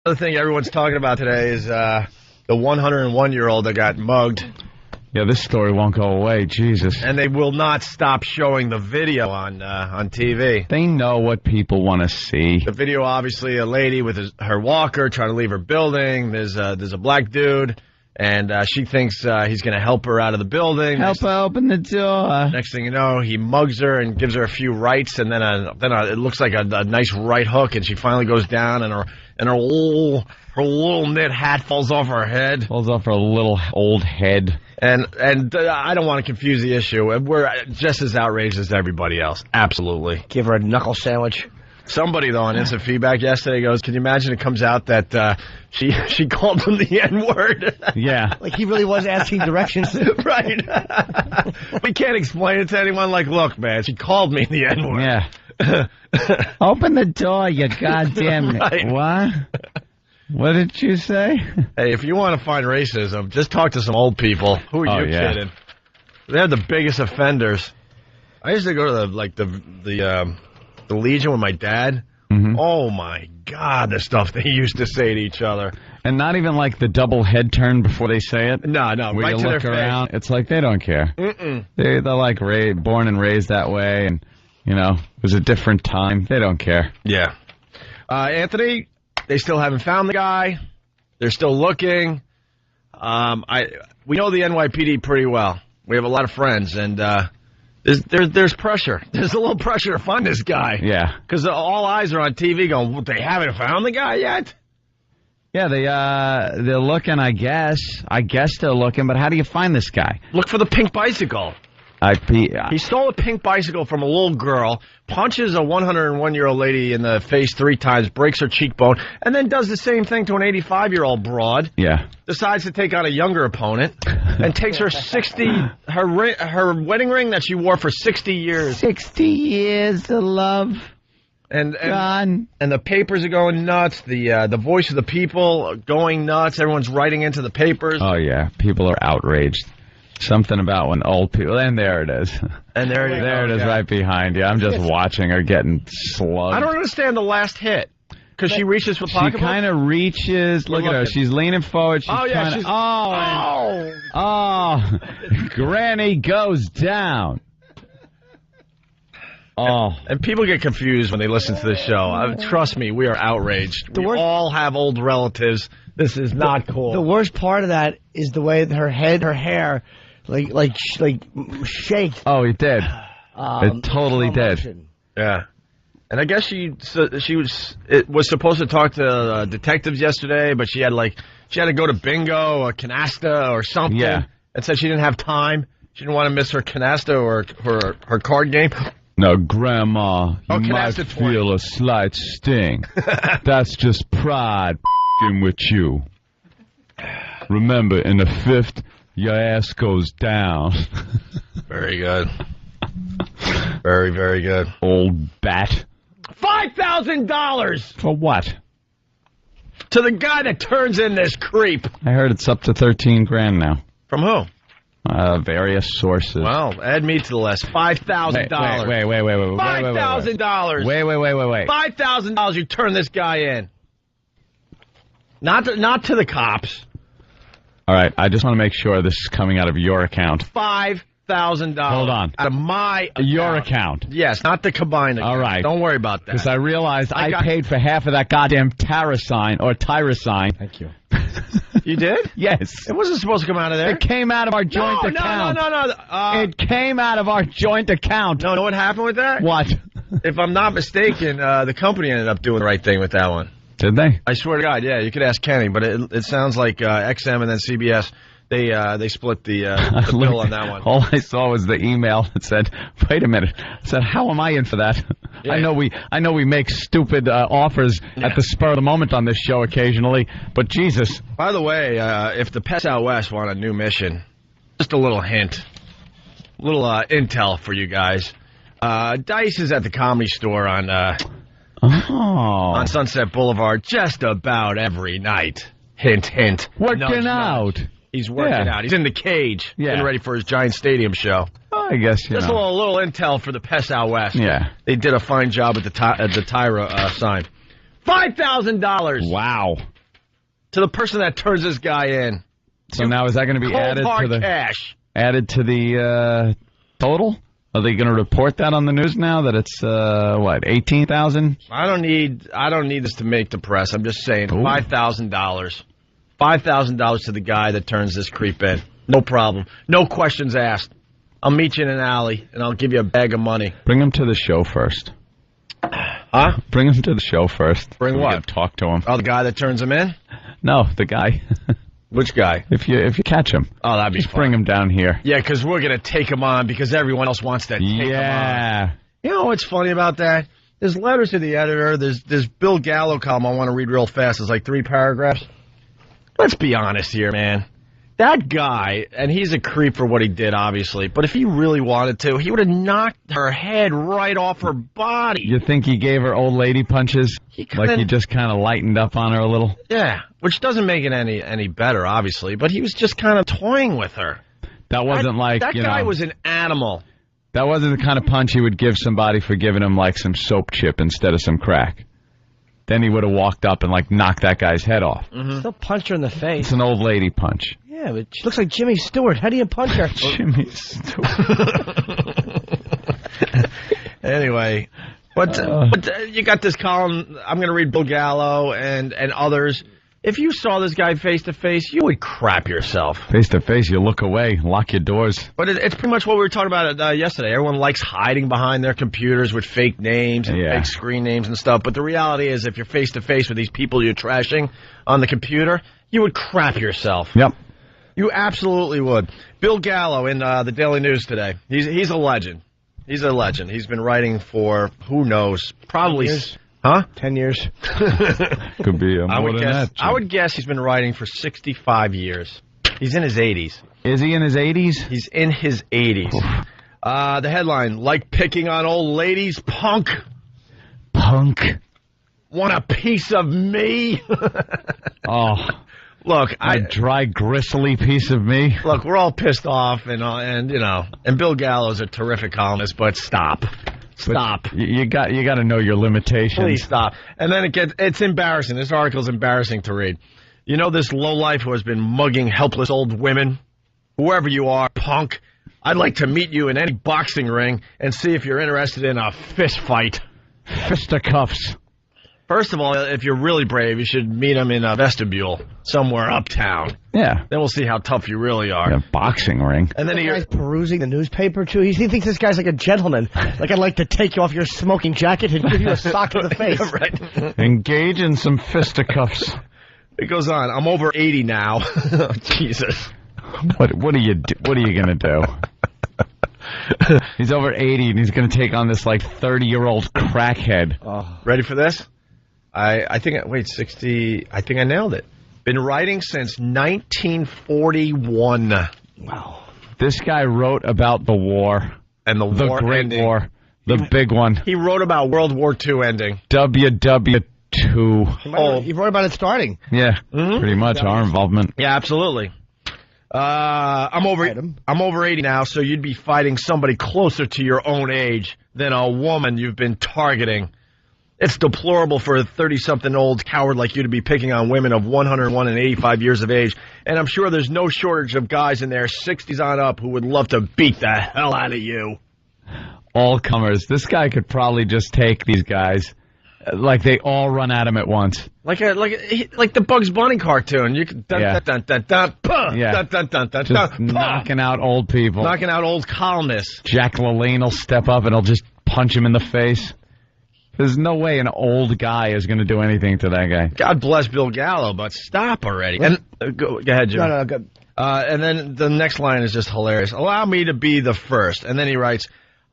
Another thing everyone's talking about today is the 101-year-old that got mugged. Yeah, this story won't go away. Jesus. And they will not stop showing the video on TV. They know what people want to see. The video, obviously, a lady with her walker trying to leave her building. There's a black dude, and she thinks he's going to help her out of the building. Help her open the door. Next thing you know, he mugs her and gives her a few rights, and then it looks like a nice right hook, and she finally goes down, and her little knit hat falls off her head. Falls off her little old head. And I don't want to confuse the issue. We're just as outraged as everybody else. Absolutely. Give her a knuckle sandwich. Somebody, though, on Instant Feedback yesterday goes, can you imagine it comes out that she called him the N-word? Yeah. Like he really was asking directions. Right. We can't explain it to anyone. Like, look, man, she called me the N-word. Yeah. Open the door, you goddamn... Right. What? What did you say? Hey, if you want to find racism, just talk to some old people. Who are you kidding? They're the biggest offenders. I used to go to the Legion with my dad. Mm-hmm. Oh my God, the stuff they used to say to each other. And not even like the double head turn before they say it. No, where right you to look their around. face. It's like they don't care. Mm-mm. They're like born and raised that way, and it was a different time. They don't care. Yeah. Anthony, they still haven't found the guy. They're still looking. We know the NYPD pretty well. We have a lot of friends, and there's pressure. There's a little pressure to find this guy. Yeah. Because all eyes are on TV going, well, they haven't found the guy yet? Yeah, they're looking, I guess. I guess they're looking, but how do you find this guy? Look for the pink bicycle. He stole a pink bicycle from a little girl, punches a 101-year-old lady in the face 3 times, breaks her cheekbone, and then does the same thing to an 85-year-old broad. Yeah. Decides to take on a younger opponent and takes her her wedding ring that she wore for 60 years. 60 years of love. And the papers are going nuts. The voice of the people going nuts. Everyone's writing into the papers. Oh, yeah. People are outraged. Something about when old people... And there it is. And there it is right behind you. I'm just watching her getting slugged. I don't understand the last hit. Because she reaches for the pocketbook? She kind of reaches... Look at her. She's leaning forward. She's Granny goes down. Oh. And people get confused when they listen to this show. Trust me, we are outraged. We all have old relatives. This is not cool. The worst part of that is the way that her hair, like shaked. Oh, it did. It totally did. Yeah. And I guess she was supposed to talk to detectives yesterday, but she had to go to bingo or canasta or something. Yeah. And said she didn't have time. She didn't want to miss her canasta or her card game. No, Grandma, you might feel a slight sting. That's just pride with you. Remember, in the 5th, your ass goes down. Very good. Very, very good. Old bat. $5,000! For what? To the guy that turns in this creep. I heard it's up to 13 grand now. From who? Various sources. Well, add me to the list. $5,000. Wait. $5,000. Wait. $5,000 you turn this guy in. Not to the cops. All right, I just want to make sure this is coming out of your account. $5,000. Hold on. Out of my account. Your account. Yes, not the combined account. All right. Don't worry about that. Because I realized I paid for half of that goddamn Tyrosine. Thank you. You did? Yes. It wasn't supposed to come out of there. It came out of our joint account. No. It came out of our joint account. No, know what happened with that? What? If I'm not mistaken, the company ended up doing the right thing with that one. Did they? I swear to God, yeah. You could ask Kenny, but it sounds like XM and then CBS, they split the bill on that one. All I saw was the email that said, "Wait a minute." I said, "How am I in for that?" Yeah. I know we make stupid offers at the spur of the moment on this show occasionally, but Jesus. By the way, if the Pets Out West want a new mission, just a little hint, little intel for you guys. Dice is at the Comedy Store on Sunset Boulevard just about every night. Hint, hint. Working out. He's working out. He's in the cage, getting ready for his Giant Stadium show. Oh, I guess, Just a little intel for the Pest Out West. Yeah. They did a fine job at the Tyra sign. $5,000. Wow. To the person that turns this guy in. So now is that going to be added to the total? Are they going to report that on the news now that it's 18,000? I don't need this to make the press. I'm just saying $5,000. $5,000 to the guy that turns this creep in. No problem. No questions asked. I'll meet you in an alley and I'll give you a bag of money. Bring him to the show first. Huh? Bring him to the show first. Bring what? Talk to him. Oh, the guy that turns him in? No, the guy. Which guy? If you catch him. Oh, that'd be Just fun. Bring him down here. Yeah, because we're going to take him on because everyone else wants to take him on. You know what's funny about that? There's letters to the editor. There's Bill Gallo column I want to read real fast. It's like 3 paragraphs. Let's be honest here, man. That guy, and he's a creep for what he did, obviously, but if he really wanted to, he would have knocked her head right off her body. You think he gave her old lady punches? He just kind of lightened up on her a little? Yeah, which doesn't make it any better, obviously, but he was just kind of toying with her. That wasn't that guy was an animal. That wasn't the kind of punch he would give somebody for giving him, like, some soap chip instead of some crack. Then he would have walked up and, like, knocked that guy's head off. Mm-hmm. Still punch her in the face. It's an old lady punch. Yeah, but she looks like Jimmy Stewart. How do you punch her? Jimmy Stewart. Anyway, but you got this column. I'm going to read Bill Gallo and others. If you saw this guy face to face, you would crap yourself. Face to face, you look away, lock your doors. But it's pretty much what we were talking about yesterday. Everyone likes hiding behind their computers with fake names and fake screen names and stuff. But the reality is, if you're face to face with these people you're trashing on the computer, you would crap yourself. Yep. You absolutely would. Bill Gallo in the Daily News today. He's a legend. He's a legend. He's been writing for, who knows, probably... 10 years. Huh? 10 years. Could be more than that. I would guess he's been writing for 65 years. He's in his 80s. Is he in his 80s? He's in his 80s. The headline, like picking on old ladies, punk. Punk. Want a piece of me? Oh. Look, a dry, gristly piece of me. Look, we're all pissed off, and Bill Gallo's a terrific columnist, but stop. Stop. You got to know your limitations. Please stop. And then it's embarrassing. This article's embarrassing to read. You know this lowlife who has been mugging helpless old women? Whoever you are, punk, I'd like to meet you in any boxing ring and see if you're interested in a fist fight. Fisticuffs. First of all, if you're really brave, you should meet him in a vestibule somewhere uptown. Yeah. Then we'll see how tough you really are. In a boxing ring. And then guy's perusing the newspaper, too. He thinks this guy's like a gentleman. Like, I'd like to take you off your smoking jacket and give you a sock to the face. Right. Engage in some fisticuffs. It goes on. I'm over 80 now. Oh, Jesus. What are you going to do? He's over 80 and he's going to take on this, like, 30-year-old crackhead. Oh. Ready for this? I think 60. I think I nailed it. Been writing since 1941. Wow. This guy wrote about the war. And the war Great ending. War. The big one. He wrote about World War II ending. WW2. He wrote about it starting. Yeah, pretty much our involvement. Yeah, absolutely. I'm over 80 now, so you'd be fighting somebody closer to your own age than a woman you've been targeting. It's deplorable for a 30-something-old coward like you to be picking on women of 101 and 85 years of age, and I'm sure there's no shortage of guys in their 60s on up who would love to beat the hell out of you. All comers. This guy could probably just take these guys, like they all run at him at once. Like the Bugs Bunny cartoon. You could knocking out old people. Knocking out old columnists. Jack LaLanne will step up and he'll just punch him in the face. There's no way an old guy is going to do anything to that guy. God bless Bill Gallo, but stop already. And go ahead, Jim. No, go. And then the next line is just hilarious. Allow me to be the first. And then he writes,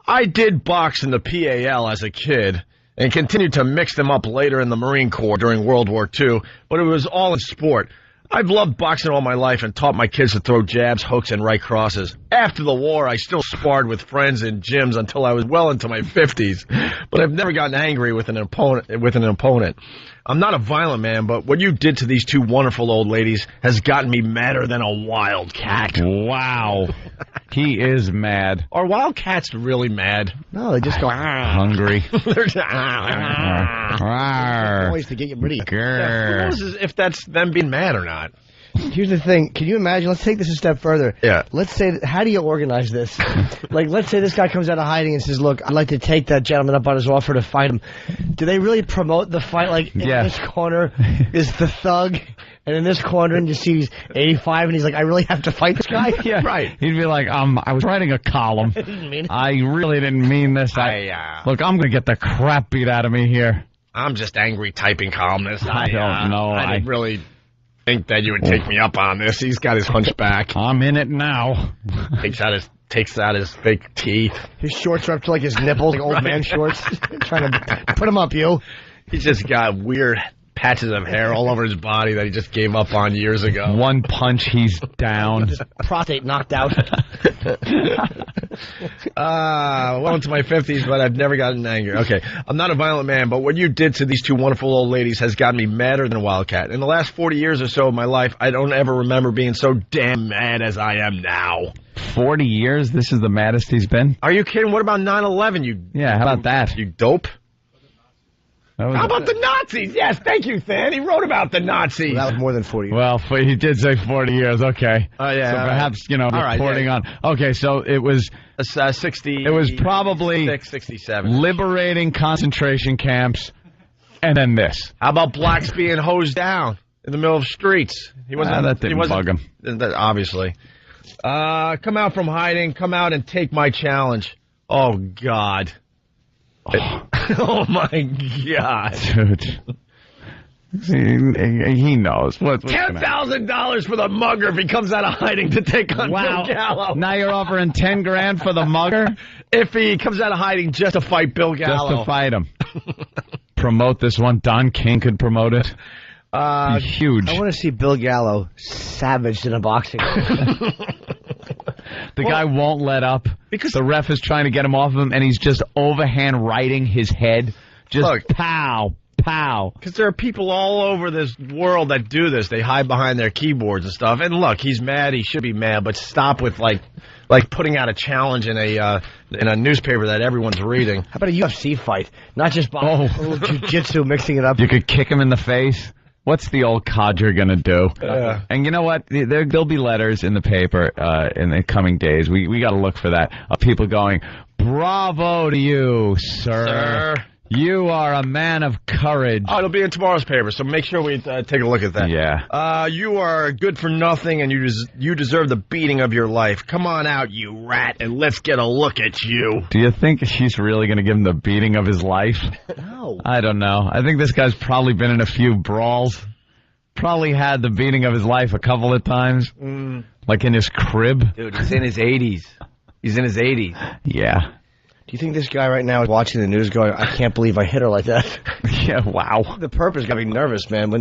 I did box in the PAL as a kid and continued to mix them up later in the Marine Corps during World War II, but it was all in sport. I've loved boxing all my life and taught my kids to throw jabs, hooks, and right crosses. After the war, I still sparred with friends in gyms until I was well into my 50s, but I've never gotten angry with an opponent. I'm not a violent man, but what you did to these two wonderful old ladies has gotten me madder than a wildcat. Wow. He is mad. Are wildcats really mad? No, they just go hungry. They're just, always to get you rid of you. who knows if that's them being mad or not? Here's the thing. Can you imagine? Let's take this a step further. Yeah. Let's say, how do you organize this? Like, let's say this guy comes out of hiding and says, look, I'd like to take that gentleman up on his offer to fight him. Do they really promote the fight? Like, in this corner is the thug, and in this corner, and you see he's 85, and he's like, I really have to fight this guy? Yeah, right. He'd be like, I was writing a column. I didn't mean it. I really didn't mean this. Look, I'm going to get the crap beat out of me here. I'm just angry typing columnist. I don't know. I didn't really think that you would take me up on this. He's got his hunchback. I'm in it now. Takes out his fake teeth. His shorts are up to like his nipples, like old man shorts. Trying to put him up, you. He's just got weird patches of hair all over his body that he just gave up on years ago. One punch, he's down. His prostate knocked out. Well into my 50s, but I've never gotten angry. Okay, I'm not a violent man, but what you did to these two wonderful old ladies has gotten me madder than a wildcat. In the last 40 years or so of my life, I don't ever remember being so damn mad as I am now. 40 years? This is the maddest he's been? Are you kidding? What about 9/11? Yeah, how about that? You dope? How about the Nazis? Yes, thank you, Than. He wrote about the Nazis. Well, that was more than 40 years. Well, he did say 40 years. Okay. Oh, yeah. So perhaps, reporting on. Okay, so it was 60. It was probably 67. Liberating concentration camps, and then this. How about blacks being hosed down in the middle of streets? He wasn't. That didn't bug him. Obviously. Come out from hiding. Come out and take my challenge. Oh, God. Oh, my God. Dude. He knows. $10,000 for the mugger if he comes out of hiding to take on Bill Gallo. Now you're offering $10,000 for the mugger? If he comes out of hiding just to fight Bill Gallo. Just to fight him. Promote this one. Don King could promote it. Be huge. I want to see Bill Gallo savaged in a boxing match. The guy won't let up because the ref is trying to get him off of him, and he's just overhand righting his head. Just pow, pow. Because there are people all over this world that do this. They hide behind their keyboards and stuff. And look, he's mad. He should be mad. But stop with like putting out a challenge in a newspaper that everyone's reading. How about a UFC fight? Not just jiu-jitsu, mixing it up. You could kick him in the face. What's the old codger going to do? And you know what? There'll be letters in the paper in the coming days. We got to look for that. Of people going, bravo to you, sir. You are a man of courage. Oh, it'll be in tomorrow's paper, so make sure we take a look at that. Yeah. You are good for nothing, and you deserve the beating of your life. Come on out, you rat, and let's get a look at you. Do you think he's really going to give him the beating of his life? No. I don't know. I think this guy's probably been in a few brawls. Probably had the beating of his life a couple of times. Like in his crib. Dude, he's in his 80s. He's in his 80s. Yeah. Do you think this guy right now is watching the news going, I can't believe I hit her like that? Yeah, wow. The perp is going to be nervous, man. When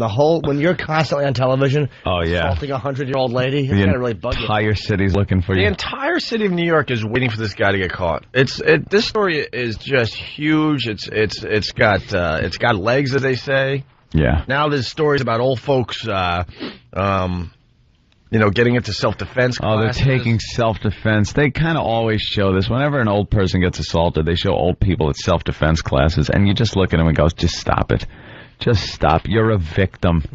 you're constantly on television assaulting a 100-year-old lady, it's going to really bug you. The entire city's looking for you. The entire city of New York is waiting for this guy to get caught. This story is just huge. It's got legs, as they say. Yeah. Now there's stories about old folks getting into self-defense classes. Oh, they're taking self-defense. They kind of always show this. Whenever an old person gets assaulted, they show old people at self-defense classes, and you just look at them and go, just stop it. Just stop. You're a victim.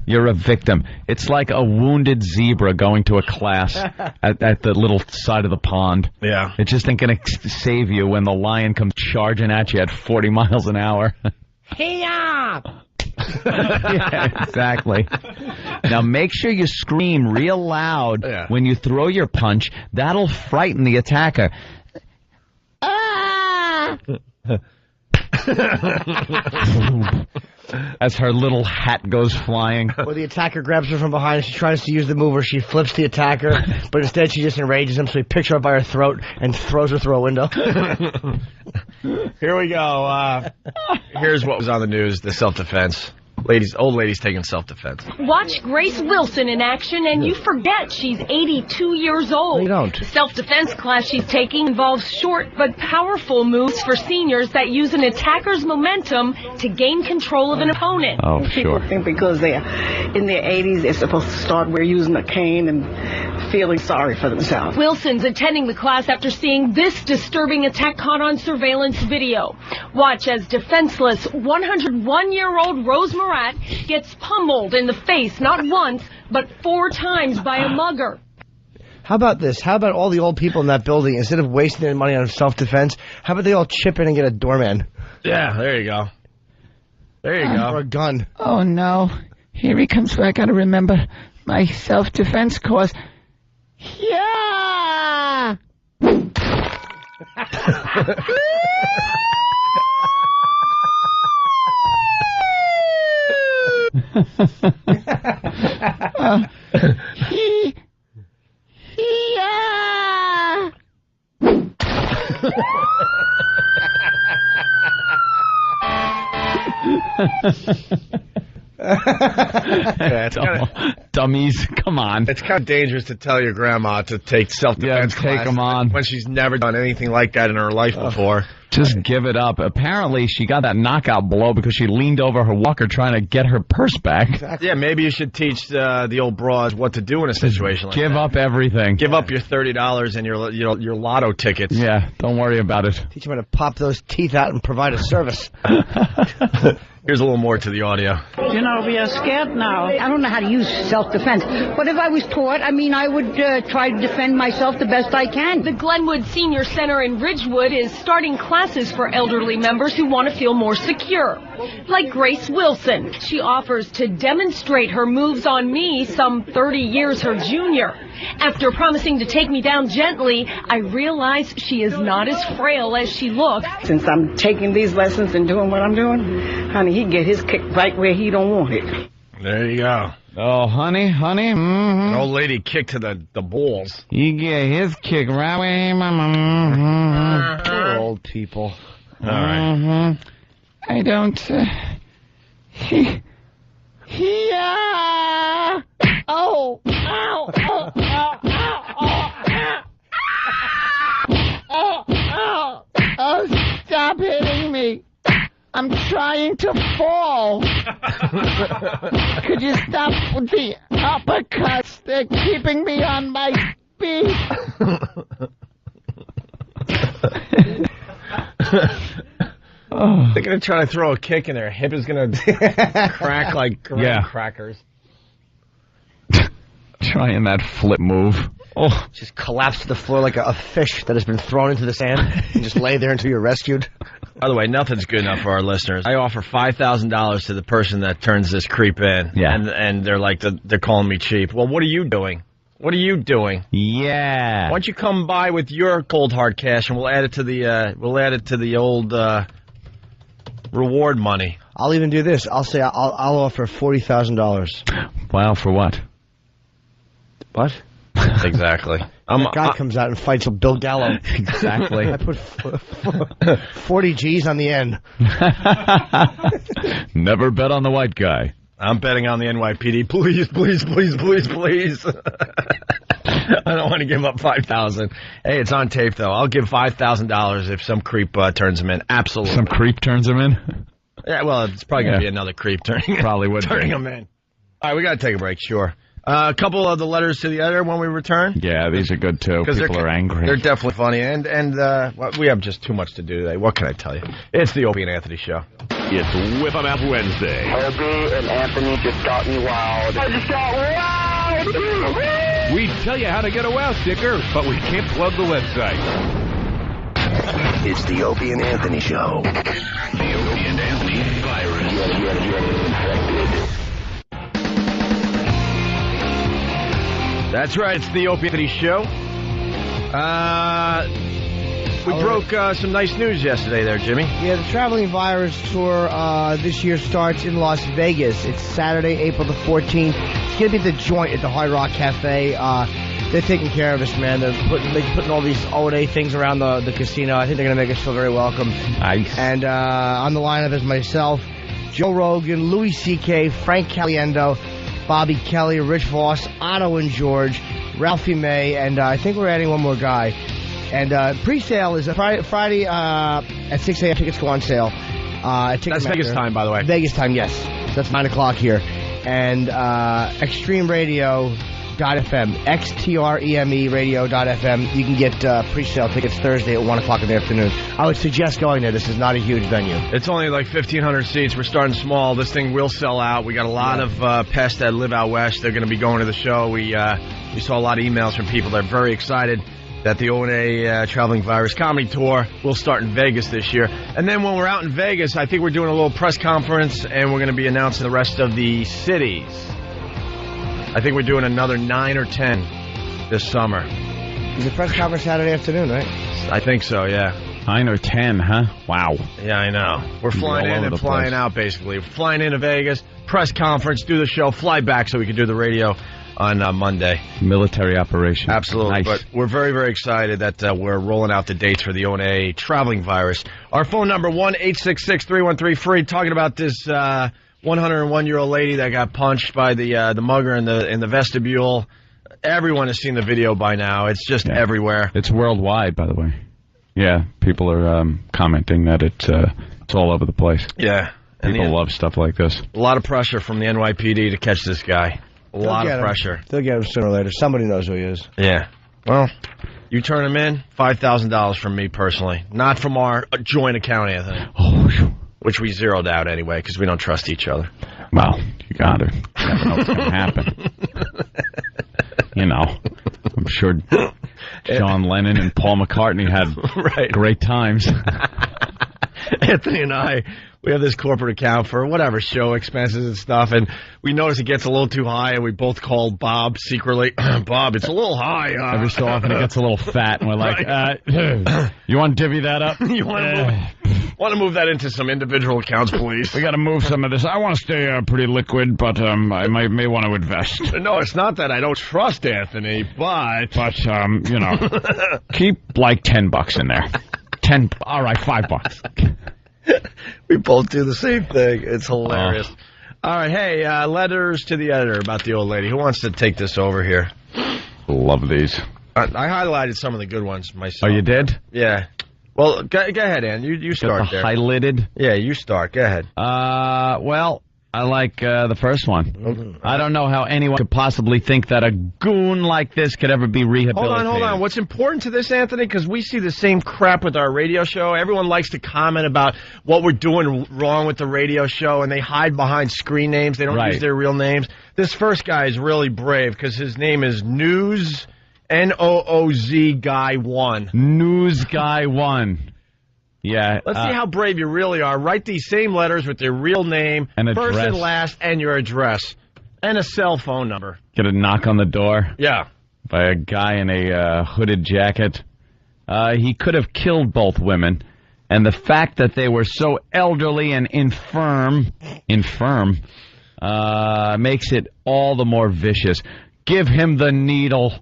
You're a victim. It's like a wounded zebra going to a class at the little side of the pond. Yeah. It just ain't going to save you when the lion comes charging at you at 40 miles an hour. Hey-ya! Yeah, exactly. Now make sure you scream real loud when you throw your punch. That'll frighten the attacker. Ah! As her little hat goes flying. Or the attacker grabs her from behind and she tries to use the move where she flips the attacker, but instead she just enrages him, so he picks her up by her throat and throws her through a window. Here we go. Here's what was on the news, the self-defense. Old ladies taking self-defense. Watch Grace Wilson in action, and you forget she's 82 years old. You don't. The self-defense class she's taking involves short but powerful moves for seniors that use an attacker's momentum to gain control of an opponent. Oh, sure. People think because they're in their 80s, they're supposed to start using a cane and feeling sorry for themselves. Wilson's attending the class after seeing this disturbing attack caught on surveillance video. Watch as defenseless 101-year-old Rose Morat gets pummeled in the face not once, but 4 times by a mugger. How about this? How about all the old people in that building, instead of wasting their money on self-defense, how about they all chip in and get a doorman? Yeah, there you go. There you go. Or a gun. Oh, no. Here he comes back. I gotta remember my self-defense course. Yeah! Yeah! Dummies, come on. It's kind of dangerous to tell your grandma to take self-defense take them on when she's never done anything like that in her life before. Just give it up. Apparently, she got that knockout blow because she leaned over her walker trying to get her purse back. Exactly. Yeah, maybe you should teach the old broads what to do in a situation like that. Give up everything. Give up your $30 and your lotto tickets. Yeah, don't worry about it. Teach them how to pop those teeth out and provide a service. Here's a little more to the audio. You know, we are scared now. I don't know how to use self-defense, but if I was taught, I would try to defend myself the best I can. The Glenwood Senior Center in Ridgewood is starting classes for elderly members who want to feel more secure. Like Grace Wilson. She offers to demonstrate her moves on me, some 30 years her junior. After promising to take me down gently, I realize she is not as frail as she looks. Since I'm taking these lessons and doing what I'm doing, honey, he get his kick right where he don't want it. There you go. Oh, honey. An old lady kick to the balls. He get his kick right where he... Poor old people. All right. I don't... Yeah! Oh! Ow! Ow! Ow! Ow! Ow! Ow! Oh, stop hitting me! I'm trying to fall. Could you stop with the uppercuts? They're keeping me on my feet. They're going to try to throw a kick and their hip is going to crack like crackers. Trying that flip move. Oh, just collapse to the floor like a fish that has been thrown into the sand and just lay there until you're rescued. By the way, nothing's good enough for our listeners. I offer $5,000 to the person that turns this creep in. Yeah. And they're like, they're calling me cheap. Well, what are you doing? What are you doing? Yeah. Why don't you come by with your cold hard cash and we'll add it to the old reward money. I'll even do this. I'll say I'll offer $40,000. Wow, for what? What? Exactly. That guy comes out and fights with Bill Gallo. Exactly. I put 40 G's on the end. Never bet on the white guy. I'm betting on the NYPD. Please, please, please, please, please. I don't want to give up $5,000. Hey, it's on tape, though. I'll give $5,000 if some creep turns him in. Absolutely. Some creep turns him in? Yeah, well, it's probably going to be another creep turning him in. All right, we got to take a break, sure. A couple of the letters to the editor when we return. Yeah, these are good, too. People are angry. They're definitely funny, and we have just too much to do today. What can I tell you? It's the Opie and Anthony Show. It's Whip 'em Up Wednesday. Opie and Anthony just got me wild. I just got wild! We tell you how to get a wow sticker, but we can't plug the website. It's the Opie and Anthony Show. The Opie and Anthony virus. Infected. That's right, it's the Opie and Anthony Show. We broke some nice news yesterday there, Jimmy. Yeah, the Traveling Virus Tour this year starts in Las Vegas. It's Saturday, April the 14th. It's going to be the Joint at the Hard Rock Cafe. They're taking care of us, man. They're putting all these O&A things around the casino. I think they're going to make us feel very welcome. Nice. And on the lineup is myself, Joe Rogan, Louis C.K., Frank Caliendo, Bobby Kelly, Rich Voss, Otto and George, Ralphie May, and I think we're adding one more guy. And pre-sale is Friday at 6 a.m. Tickets go on sale. That's Vegas time, by the way. Vegas time, yes. So that's 9 o'clock here. And Extreme Radio.fm, XTREME Radio.fm. You can get pre-sale tickets Thursday at 1 o'clock in the afternoon. I would suggest going there. This is not a huge venue. It's only like 1,500 seats. We're starting small. This thing will sell out. We got a lot of pests that live out west. They're going to be going to the show. We saw a lot of emails from people that are very excited that the O&A Traveling Virus Comedy Tour will start in Vegas this year. And then when we're out in Vegas, I think we're doing a little press conference, and we're going to be announcing the rest of the cities. I think we're doing another 9 or 10 this summer. It's a press conference Saturday afternoon, right? I think so, yeah. 9 or 10, huh? Wow. Yeah, I know. We're flying in and flying out, basically. We're flying into Vegas, press conference, do the show, fly back so we can do the radio on Monday. Military operation. Absolutely. Nice. But we're very, very excited that we're rolling out the dates for the O&A Traveling Virus. Our phone number, 1-866-313-FREE, talking about this 101-year-old lady that got punched by the mugger in the vestibule. Everyone has seen the video by now. It's just everywhere. It's worldwide, by the way. Yeah, people are commenting that it's all over the place. Yeah. People love stuff like this. A lot of pressure from the NYPD to catch this guy. A lot of pressure. They'll get him sooner or later. Somebody knows who he is. Yeah. Well, you turn him in, $5,000 from me personally. Not from our joint account, Anthony. Oh, which we zeroed out anyway because we don't trust each other. Well, you got it. You never know what's going to happen. You know, I'm sure John Lennon and Paul McCartney had great times. Anthony and I, we have this corporate account for whatever, show expenses and stuff, and we notice it gets a little too high, and we both call Bob secretly. Bob, it's a little high. Every so often it gets a little fat, and we're like, you want to divvy that up? You want to move that into some individual accounts, please? We got to move some of this. I want to stay pretty liquid, but I may want to invest. No, it's not that I don't trust Anthony, but you know, keep like $10 in there. All right, $5. We both do the same thing. It's hilarious. All right, hey, letters to the editor about the old lady. Who wants to take this over here? Love these. I highlighted some of the good ones myself. Oh, you did? Yeah. Well, go ahead, Ann. You start there. Highlighted? Yeah, you start. Go ahead. Well, I like the first one. Mm-hmm. I don't know how anyone could possibly think that a goon like this could ever be rehabilitated. Hold on. What's important to this, Anthony, because we see the same crap with our radio show. Everyone likes to comment about what we're doing wrong with the radio show, and they hide behind screen names. They don't use their real names. This first guy is really brave because his name is News, N-O-O-Z Guy 1. News Guy 1. Yeah. Let's see how brave you really are. Write these same letters with your real name, and first and last, and your address, and a cell phone number. Get a knock on the door. Yeah. By a guy in a hooded jacket. He could have killed both women, and the fact that they were so elderly and infirm, makes it all the more vicious. Give him the needle.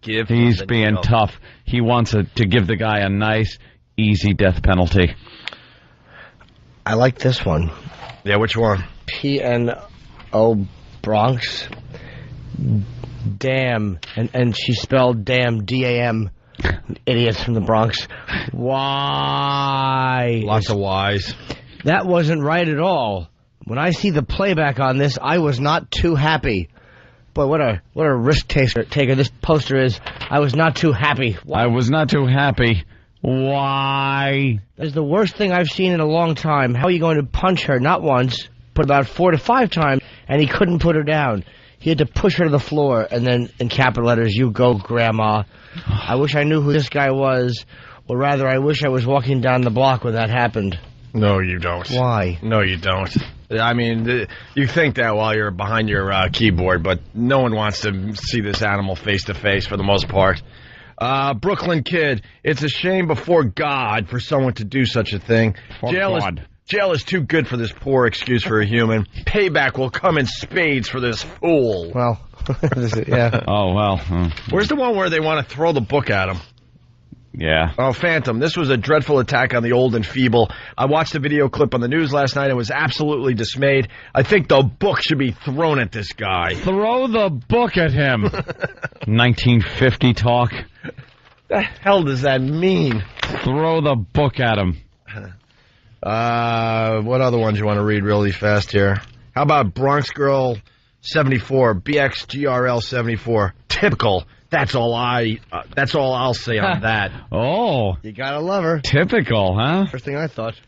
He's being tough. He wants to give the guy a nice, easy death penalty. I like this one. Yeah, which one? PNO Bronx. Damn. And she spelled damn D-A-M. Idiots from the Bronx. Why? Lots of whys. That wasn't right at all. When I see the playback on this, I was not too happy. Boy, what a risk taker this poster is. I was not too happy. Why? I was not too happy. Why? That's the worst thing I've seen in a long time. How are you going to punch her? Not once, but about 4 to 5 times, and he couldn't put her down. He had to push her to the floor, and then in capital letters, "You go, Grandma." I wish I knew who this guy was, or rather, I wish I was walking down the block when that happened. No, you don't. Why? No, you don't. I mean, you think that while you're behind your keyboard, but no one wants to see this animal face to face for the most part. Brooklyn kid, it's a shame before God for someone to do such a thing. Jail is too good for this poor excuse for a human. Payback will come in spades for this fool. Well, yeah. Oh, well. Where's the one where they want to throw the book at him? Yeah. Oh, Phantom, this was a dreadful attack on the old and feeble. I watched the video clip on the news last night and was absolutely dismayed. I think the book should be thrown at this guy. Throw the book at him. 1950 talk. The hell does that mean? Throw the book at him. What other ones you want to read really fast here? How about Bronx Girl 74, BXGRL 74? Typical. That's all I'll say on that. Oh. You gotta love her. Typical, huh? First thing I thought.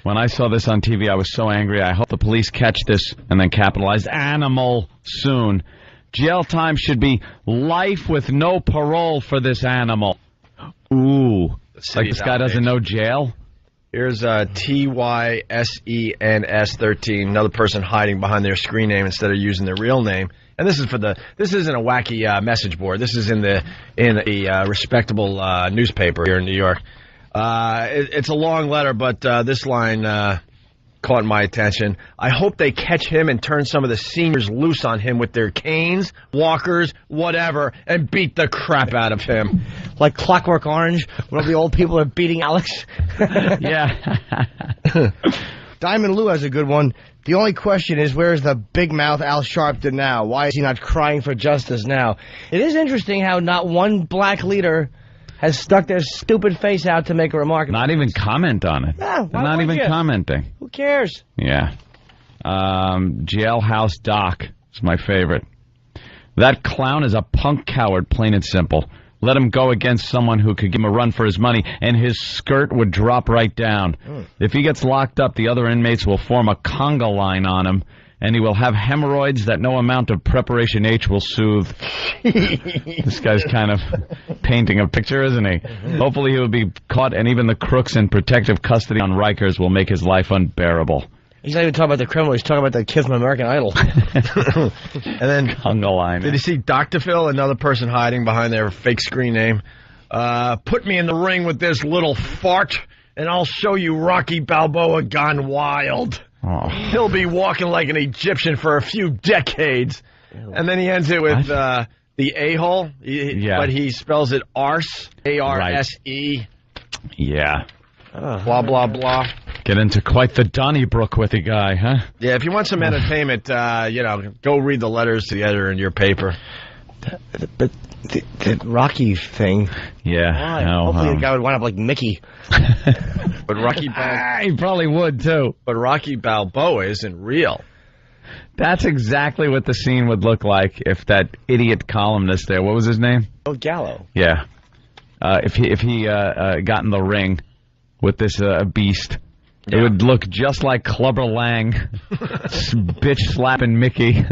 When I saw this on TV, I was so angry. I hope the police catch this and then capitalize animal soon. Jail time should be life with no parole for this animal. Ooh. Like this guy doesn't know jail? Here's TYSENS13, another person hiding behind their screen name instead of using their real name. And this isn't a wacky message board. This is in a respectable newspaper here in New York. It's a long letter, but this line caught my attention. I hope they catch him and turn some of the seniors loose on him with their canes, walkers, whatever, and beat the crap out of him. Like Clockwork Orange, when all the old people are beating Alex. Yeah. Diamond Lou has a good one. The only question is, where's the big mouth Al Sharpton now? Why is he not crying for justice now? It is interesting how not one black leader has stuck their stupid face out to make a remark. Not even comment on it. No, They're not even commenting. Who cares? Yeah. Jailhouse Doc is my favorite. That clown is a punk coward, plain and simple. Let him go against someone who could give him a run for his money, and his skirt would drop right down. If he gets locked up, the other inmates will form a conga line on him, and he will have hemorrhoids that no amount of Preparation H will soothe. This guy's kind of painting a picture, isn't he? Hopefully he will be caught, and even the crooks in protective custody on Rikers will make his life unbearable. He's not even talking about the criminal. He's talking about the kid from American Idol. And then, conga line. Did you see Dr. Phil, another person hiding behind their fake screen name? Put me in the ring with this little fart, and I'll show you Rocky Balboa gone wild. Oh. He'll be walking like an Egyptian for a few decades. And then he ends it with the a-hole, but he spells it arse, A-R-S-E. Right. Yeah. Blah, blah, blah. Get into quite the Donnybrook with the guy, huh? Yeah, if you want some entertainment, go read the letters to the editor in your paper. But the Rocky thing. Yeah. No, hopefully the guy would wind up like Mickey. But Rocky he probably would, too. But Rocky Balboa isn't real. That's exactly what the scene would look like if that idiot columnist there, what was his name? Oh, Gallo. Yeah. If he got in the ring with this beast, it would look just like Clubber Lang, bitch slapping Mickey.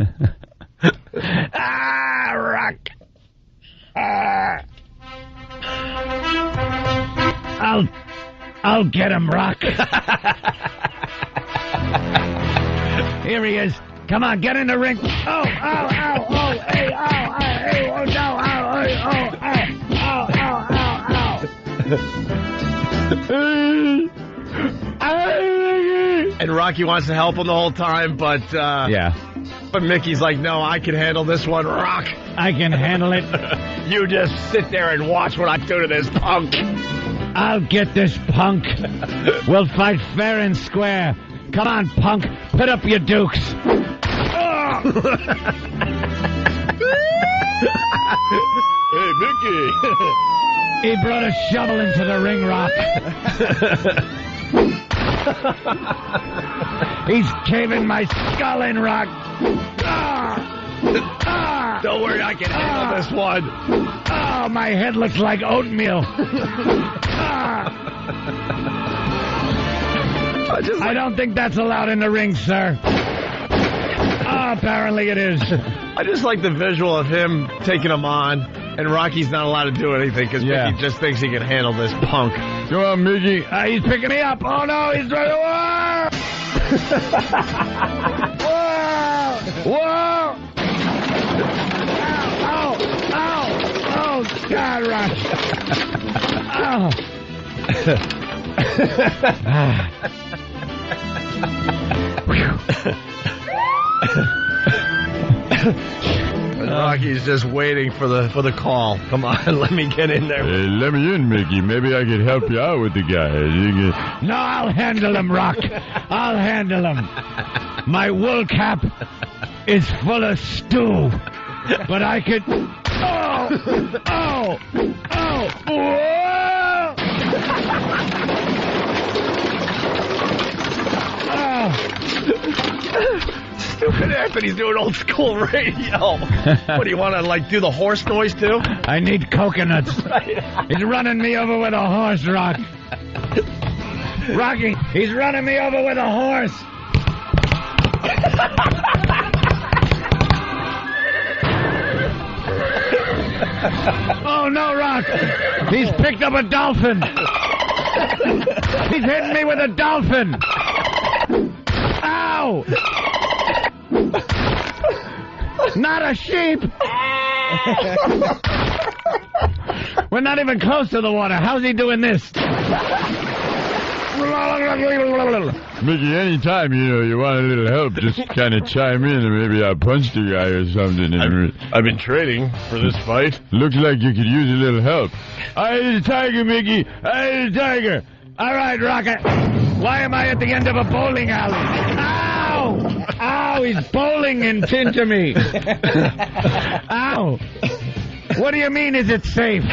Rock. I'll get him, Rock. Here he is. Come on, get in the ring. Oh, hey, hey, oh, no, And Rocky wants to help him the whole time, but but Mickey's like, no, I can handle this one, Rock. I can handle it. You just sit there and watch what I do to this punk. I'll get this punk. We'll fight fair and square. Come on, punk. Put up your dukes. Hey, Mickey. He brought a shovel into the ring, Rock. He's caving my skull in, Rock. Don't worry, I can handle this one. Oh, my head looks like oatmeal. I don't think that's allowed in the ring, sir. Oh, apparently it is. I just like the visual of him taking him on, and Rocky's not allowed to do anything because Mickey just thinks he can handle this punk. Come on, Mickey. He's picking me up. Oh, no, he's trying to... Whoa! Whoa! Ow! Ow! Oh, God, Rock. Oh. Rocky's just waiting for the call. Come on, let me get in there. Hey, let me in, Mickey. Maybe I could help you out with the guy. No, I'll handle him, Rock. I'll handle him. My wool cap is full of stew, but I could... Oh! Stupid Anthony's doing old school radio. What, do you want to, like, do the horse noise, too? I need coconuts. He's running me over with a horse, Rock. Rocky, he's running me over with a horse. Oh, no, Rock. He's picked up a dolphin. He's hitting me with a dolphin. Ow! Not a sheep. We're not even close to the water. How's he doing this? Mickey, anytime, you want a little help, just kind of chime in and maybe I'll punch the guy or something. I've been training for this fight. Looks like you could use a little help. I the tiger, Mickey. I the tiger. All right, Rocket. Why am I at the end of a bowling alley? Ow! Ow, he's bowling into me. Ow! What do you mean, is it safe?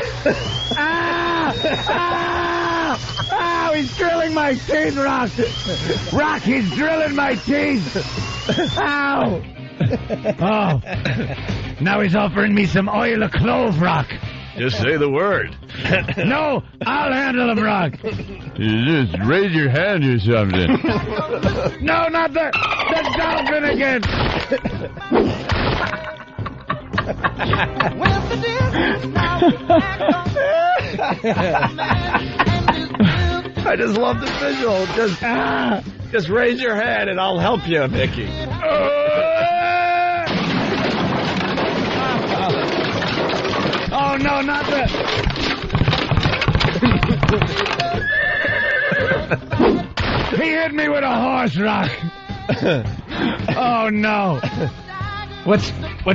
Ah! Ah! Ow, he's drilling my teeth, Rock! Rock, he's drilling my teeth! Ow! Oh. Now he's offering me some oil of clove, Rock. Just say the word. No, I'll handle him, Rock. You just raise your hand or something. No, not the dolphin again. I just love the visual. Just raise your hand and I'll help you, Mickey. Oh, no, not the... He hit me with a horse, Rock. Oh, no. What's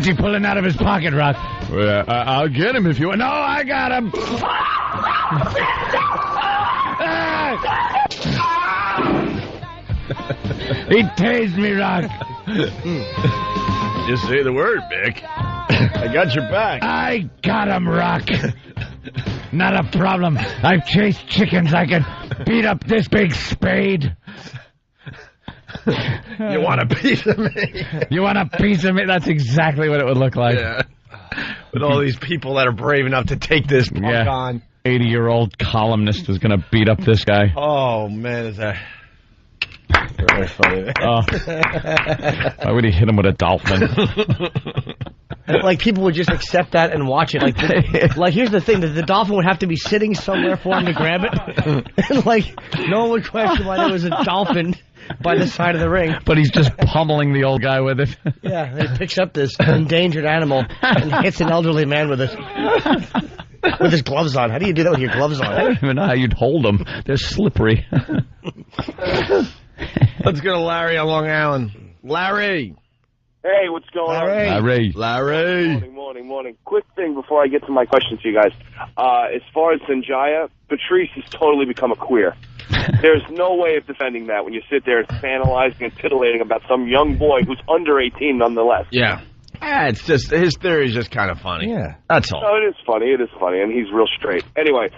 he pulling out of his pocket, Rock? Well, I'll get him if you want. No, I got him. He tased me, Rock. Just say the word, Mick. I got your back. I got him, Rock. Not a problem. I've chased chickens. I can beat up this big spade. You want a piece of me? You want a piece of me? That's exactly what it would look like. Yeah. With all these people that are brave enough to take this punk on. 80-year-old columnist is going to beat up this guy. Oh, man, is that... Very funny. Why would he hit him with a dolphin? Like, people would just accept that and watch it. Like here's the thing, that the dolphin would have to be sitting somewhere for him to grab it. And, like, no one would question why there was a dolphin by the side of the ring. But he's just pummeling the old guy with it. Yeah, he picks up this endangered animal and hits an elderly man with it. With his gloves on. How do you do that with your gloves on? I don't even know how you'd hold them. They're slippery. Let's go to Larry on Long Island. Larry! Hey, what's going on? Larry! Morning. Quick thing before I get to my question to you guys. As far as Sanjaya, Patrice has totally become a queer. There's no way of defending that when you sit there analyzing and titillating about some young boy who's under 18 nonetheless. Yeah. It's just, his theory is just kind of funny. Yeah. That's all. No, it is funny, and he's real straight. Anyway,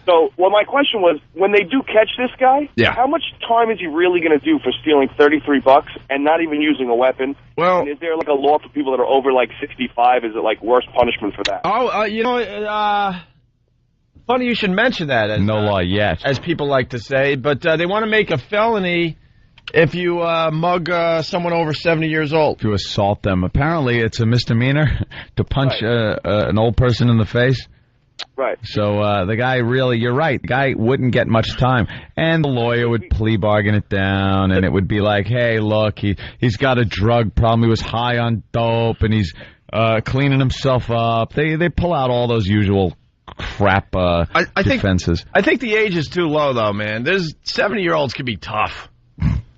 so, my question was, when they do catch this guy, how much time is he really going to do for stealing $33 and not even using a weapon? Well, and is there, like, a law for people that are over, like, 65? Is it, like, worse punishment for that? Funny you should mention that. No law yet. As people like to say, but they want to make a felony if you mug someone over 70 years old. If you assault them. Apparently it's a misdemeanor to punch an old person in the face. Right. So the guy really, you're right, the guy wouldn't get much time. And the lawyer would plea bargain it down, and it would be like, hey, look, he's got a drug problem, he was high on dope, and he's cleaning himself up. They pull out all those usual crap defenses. I think the age is too low, though, man. There's 70-year-olds can be tough.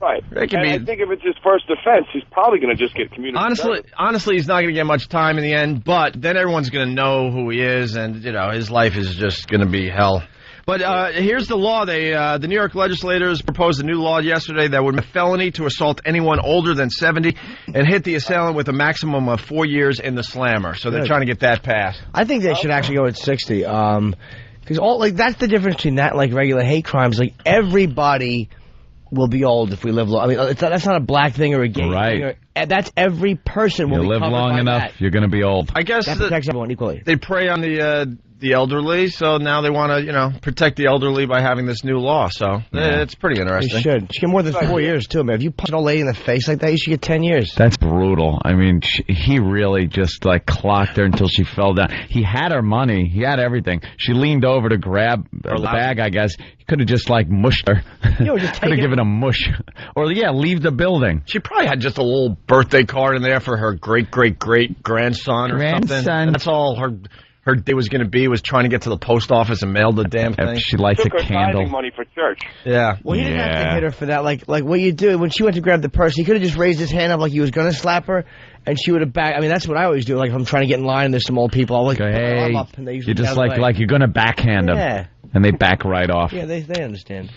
Right. And I think if it's his first offense, he's probably going to just get community service. Honestly, he's not going to get much time in the end, but then everyone's going to know who he is, and, his life is just going to be hell. But here's the law. The New York legislators proposed a new law yesterday that would make a felony to assault anyone older than 70 and hit the assailant with a maximum of 4 years in the slammer. So they're trying to get that passed. I think they should actually go at 60. Because that's the difference between that and like regular hate crimes. Like everybody will be old if we live long. I mean, that's not a black thing or a gay thing. That's every person will be covered by that. You live long enough, you're going to be old. I guess that protects everyone equally. They prey on the elderly, so now they want to, protect the elderly by having this new law. So it's pretty interesting. You should. She get more than 4 years too, man. If you punch an old lady in the face like that, you should get 10 years. That's brutal. I mean, he really just clocked her until she fell down. He had her money. He had everything. She leaned over to grab the bag, I guess. He could have just mushed her. Could have given a mush. Or leave the building. She probably had just a little birthday card in there for her great-great-great-grandson or something. That's all her day was going to be, was trying to get to the post office and mail the damn thing. If she lights a candle. Money for church. Yeah. Well, he didn't have to hit her for that. Like what you do, when she went to grab the purse, he could have just raised his hand up like he was going to slap her, and she would have backed. I mean, that's what I always do. Like, if I'm trying to get in line and there's some old people, I'll go, hey, up, and they usually you're just like you're going to backhand them. Yeah. And they back right off. Yeah, they understand.